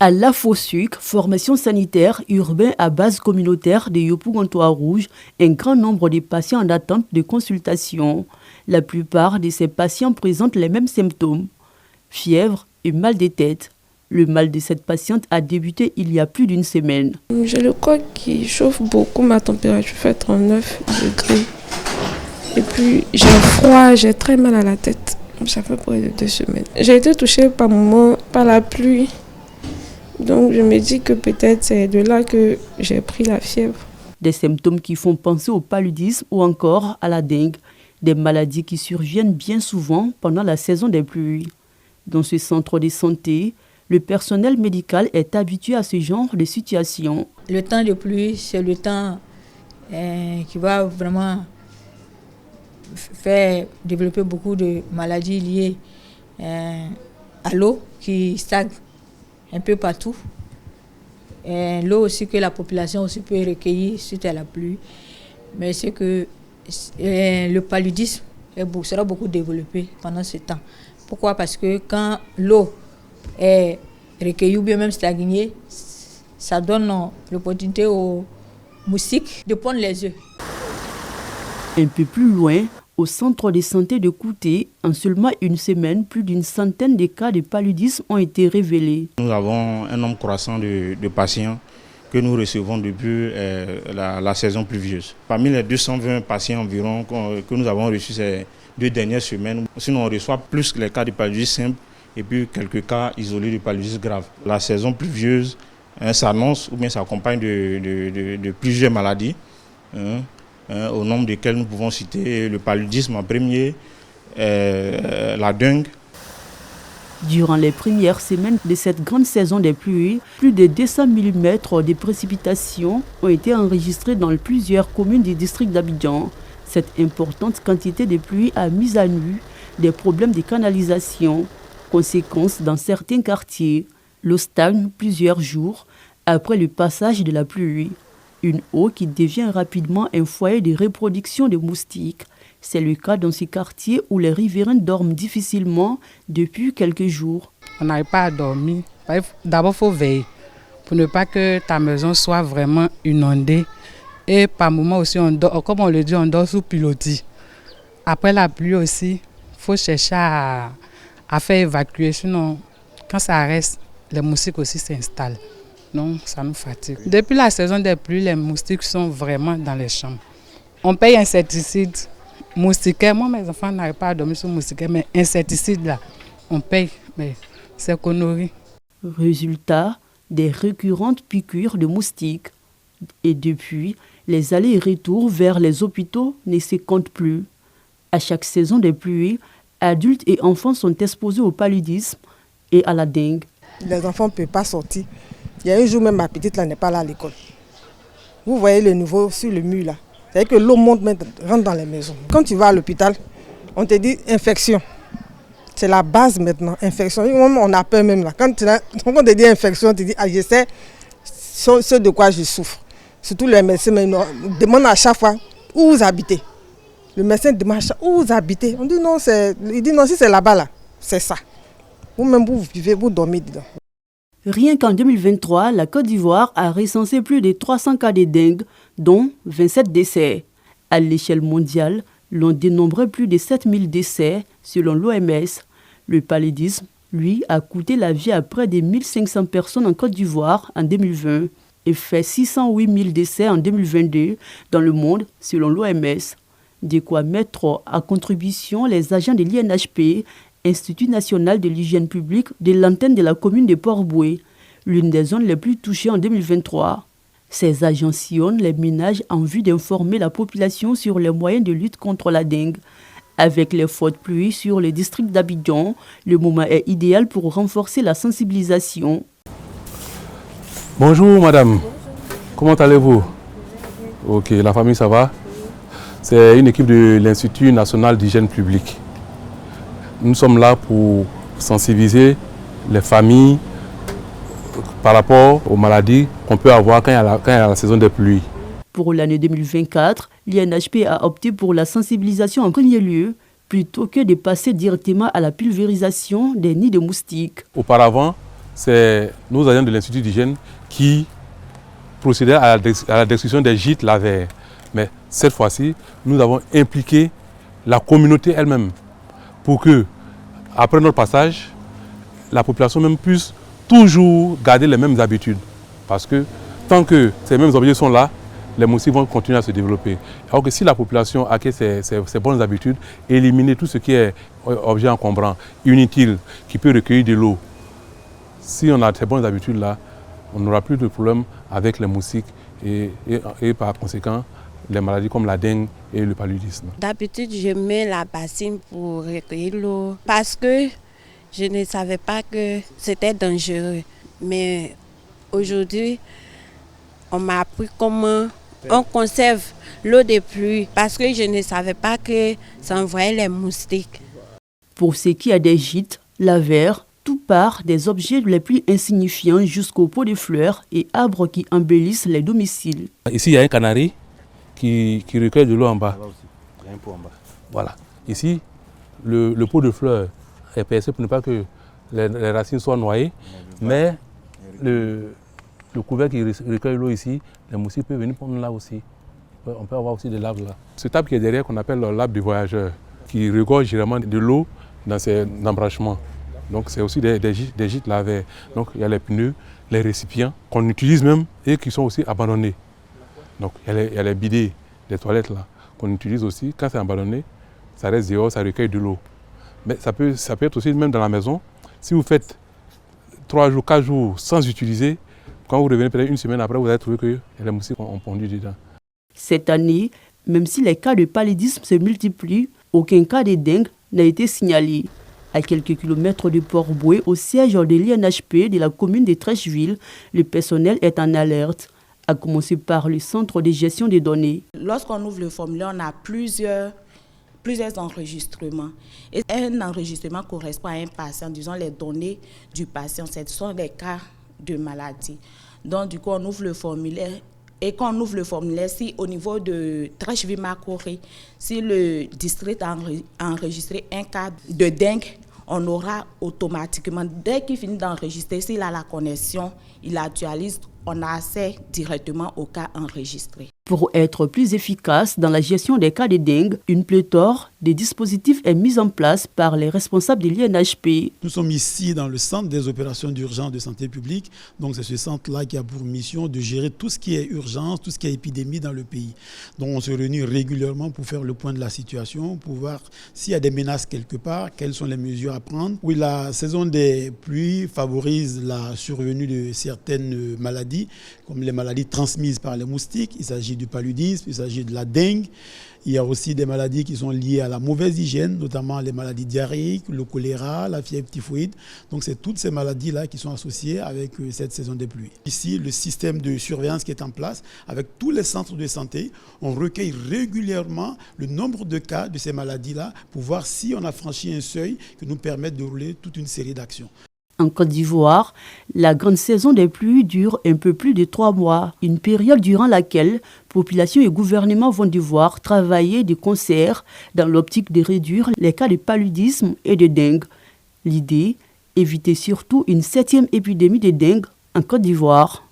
À la Fossuc, formation sanitaire urbain à base communautaire de Yopougontois-Rouge, un grand nombre de patients en attente de consultation. La plupart de ces patients présentent les mêmes symptômes, fièvre et mal de tête. Le mal de cette patiente a débuté il y a plus d'une semaine. J'ai le corps qui chauffe beaucoup, ma température fait 39 degrés. Et puis j'ai froid, j'ai très mal à la tête. Ça fait près de 2 semaines. J'ai été touchée par la pluie. Donc je me dis que peut-être c'est de là que j'ai pris la fièvre. Des symptômes qui font penser au paludisme ou encore à la dengue. Des maladies qui surviennent bien souvent pendant la saison des pluies. Dans ce centre de santé, le personnel médical est habitué à ce genre de situation. Le temps de pluie, c'est le temps qui va vraiment faire développer beaucoup de maladies liées à l'eau qui stagne un peu partout. L'eau aussi que la population aussi peut recueillir suite à la pluie. Mais c'est que le paludisme sera beaucoup développé pendant ce temps. Pourquoi? Parce que quand l'eau est recueillie ou bien même stagnée, ça donne l'opportunité aux moustiques de pondre les œufs. Un peu plus loin, au centre de santé de Kouté, en seulement une semaine, plus d'une centaine de cas de paludisme ont été révélés. Nous avons un nombre croissant de patients que nous recevons depuis la saison pluvieuse. Parmi les 220 patients environ que nous avons reçus ces 2 dernières semaines, sinon on reçoit plus les cas de paludisme simple et puis quelques cas isolés de paludisme grave. La saison pluvieuse s'annonce ou bien s'accompagne de plusieurs maladies. Au nombre desquels nous pouvons citer le paludisme en premier, la dengue. Durant les premières semaines de cette grande saison des pluies, plus de 200 mm de précipitations ont été enregistrées dans plusieurs communes du district d'Abidjan. Cette importante quantité de pluie a mis à nu des problèmes de canalisation. Conséquence, dans certains quartiers, l'eau stagne plusieurs jours après le passage de la pluie. Une eau qui devient rapidement un foyer de reproduction de moustiques. C'est le cas dans ces quartiers où les riverains dorment difficilement depuis quelques jours. On n'arrive pas à dormir. D'abord, il faut veiller pour ne pas que ta maison soit vraiment inondée. Et par moments aussi, on dort, comme on le dit, on dort sous pilotis. Après la pluie aussi, il faut chercher à faire évacuer. Sinon, quand ça reste, les moustiques aussi s'installent. Donc, ça nous fatigue. Depuis la saison des pluies, les moustiques sont vraiment dans les chambres. On paye insecticides, moustiquaires. Moi, mes enfants n'arrivent pas à dormir sur moustiquaires, mais insecticides, là, on paye. Mais c'est connerie. Résultat, des récurrentes piqûres de moustiques. Et depuis, les allers et retours vers les hôpitaux ne se comptent plus. À chaque saison des pluies, adultes et enfants sont exposés au paludisme et à la dengue. Les enfants ne peuvent pas sortir. Il y a un jour même ma petite là n'est pas là à l'école. Vous voyez le niveau sur le mur là. C'est-à-dire que l'eau monte, rentre dans les maisons. Quand tu vas à l'hôpital, on te dit infection. C'est la base maintenant, infection. On a peur même là. Quand on te dit infection, on te dit je sais ce de quoi je souffre. Surtout les médecins demandent à chaque fois où vous habitez. Le médecin demande à chaque fois où vous habitez. On dit non, il dit non, si c'est là-bas là, c'est ça. Vous-même vous vivez, vous dormez dedans. Rien qu'en 2023, la Côte d'Ivoire a recensé plus de 300 cas de dengue, dont 27 décès. À l'échelle mondiale, l'on dénombrait plus de 7000 décès selon l'OMS. Le paludisme, lui, a coûté la vie à près de 1500 personnes en Côte d'Ivoire en 2020 et fait 608 000 décès en 2022 dans le monde selon l'OMS. De quoi mettre à contribution les agents de l'INHP, Institut national de l'hygiène publique, de l'antenne de la commune de Port-Boué, l'une des zones les plus touchées en 2023. Ces agents sillonnent les ménages en vue d'informer la population sur les moyens de lutte contre la dengue. Avec les fortes pluies sur le district d'Abidjan, le moment est idéal pour renforcer la sensibilisation. Bonjour madame, comment allez-vous? Ok, la famille ça va? C'est une équipe de l'Institut national d'hygiène publique. Nous sommes là pour sensibiliser les familles par rapport aux maladies qu'on peut avoir quand il y a la saison des pluies. Pour l'année 2024, l'INHP a opté pour la sensibilisation en premier lieu, plutôt que de passer directement à la pulvérisation des nids de moustiques. Auparavant, c'est nos agents de l'Institut d'hygiène qui procédaient à la destruction des gîtes lavaires. Mais cette fois-ci, nous avons impliqué la communauté elle-même pour que, après notre passage, la population même puisse toujours garder les mêmes habitudes. Parce que tant que ces mêmes objets sont là, les moustiques vont continuer à se développer. Alors que si la population acquiert ces bonnes habitudes, éliminer tout ce qui est objet encombrant, inutile, qui peut recueillir de l'eau, si on a ces bonnes habitudes-là, on n'aura plus de problème avec les moustiques et par conséquent, les maladies comme la dengue et le paludisme. D'habitude, je mets la bassine pour recueillir l'eau parce que je ne savais pas que c'était dangereux. Mais aujourd'hui, on m'a appris comment on conserve l'eau de pluie parce que je ne savais pas que ça envoyait les moustiques. Pour ce qui est des gîtes lavaires, tout part des objets les plus insignifiants jusqu'aux pots de fleurs et arbres qui embellissent les domiciles. Ici, il y a un canari qui recueille de l'eau en bas. Il y a un pot en bas. Voilà. Ici, le pot de fleurs est percé pour ne pas que les racines soient noyées, mais le couvercle qui recueille l'eau ici, les moustiques peuvent venir prendre là aussi. On peut avoir aussi des laves là. Ce table qui est derrière, qu'on appelle le lave du voyageur, qui regorge généralement de l'eau dans ses embranchements. Donc c'est aussi des gîtes lavaires. Donc il y a les pneus, les récipients qu'on utilise même et qui sont aussi abandonnés. Donc il y a les bidets, les toilettes là, qu'on utilise aussi. Quand c'est abandonné, ça reste dehors, ça recueille de l'eau. Mais ça peut être aussi même dans la maison. Si vous faites 3 jours, 4 jours sans utiliser, quand vous revenez peut-être une semaine après, vous allez trouver que les moustiques ont pondu dedans. Cette année, même si les cas de paludisme se multiplient, aucun cas de dengue n'a été signalé. À quelques kilomètres de Port-Bouët, au siège de l'INHP de la commune de Trècheville, le personnel est en alerte, à commencer par le centre de gestion des données. Lorsqu'on ouvre le formulaire, on a plusieurs enregistrements. Et un enregistrement correspond à un patient, disons les données du patient, ce sont des cas de maladie. Donc du coup, on ouvre le formulaire. Et quand on ouvre le formulaire, si au niveau de Trècheville-Macoré, si le district a enregistré un cas de dengue, on aura automatiquement, dès qu'il finit d'enregistrer, s'il a la connexion, il actualise, on a accès directement au cas enregistré. Pour être plus efficace dans la gestion des cas de dengue, une pléthore de dispositifs est mise en place par les responsables de l'INHP. Nous sommes ici dans le centre des opérations d'urgence de santé publique. Donc c'est ce centre-là qui a pour mission de gérer tout ce qui est urgence, tout ce qui est épidémie dans le pays. Donc on se réunit régulièrement pour faire le point de la situation, pour voir s'il y a des menaces quelque part, quelles sont les mesures à prendre. Oui, la saison des pluies favorise la survenue de certaines maladies, comme les maladies transmises par les moustiques. Il s'agit du paludisme, il s'agit de la dengue. Il y a aussi des maladies qui sont liées à la mauvaise hygiène, notamment les maladies diarrhéiques, le choléra, la fièvre typhoïde. Donc c'est toutes ces maladies-là qui sont associées avec cette saison des pluies. Ici, le système de surveillance qui est en place, avec tous les centres de santé, on recueille régulièrement le nombre de cas de ces maladies-là pour voir si on a franchi un seuil qui nous permet de rouler toute une série d'actions. En Côte d'Ivoire, la grande saison des pluies dure un peu plus de 3 mois, une période durant laquelle population et gouvernement vont devoir travailler de concert dans l'optique de réduire les cas de paludisme et de dengue. L'idée, éviter surtout une 7e épidémie de dengue en Côte d'Ivoire.